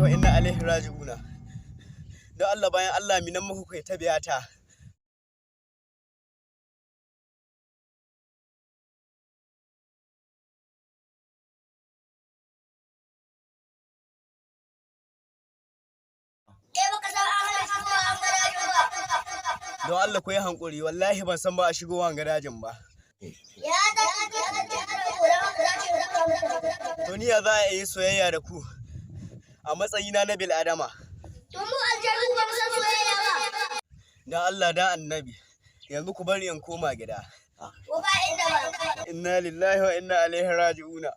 wa inna ilaihi raji'una. Don Allah bayan Allah minan muku kai ta biya ta. Don Allah ku yi hankuri, wallahi ban san ba a shigo wanga dajin ba. To ni ya za a yi soyayya da ku a matsayina na bil'adama? To mu aljanu ba mu san soyayya ba. Dan Allah da annabi, yanzu ku bari in koma gida. Ko ba inda ba. Inna lillahi wa inna ilaihi raji'una.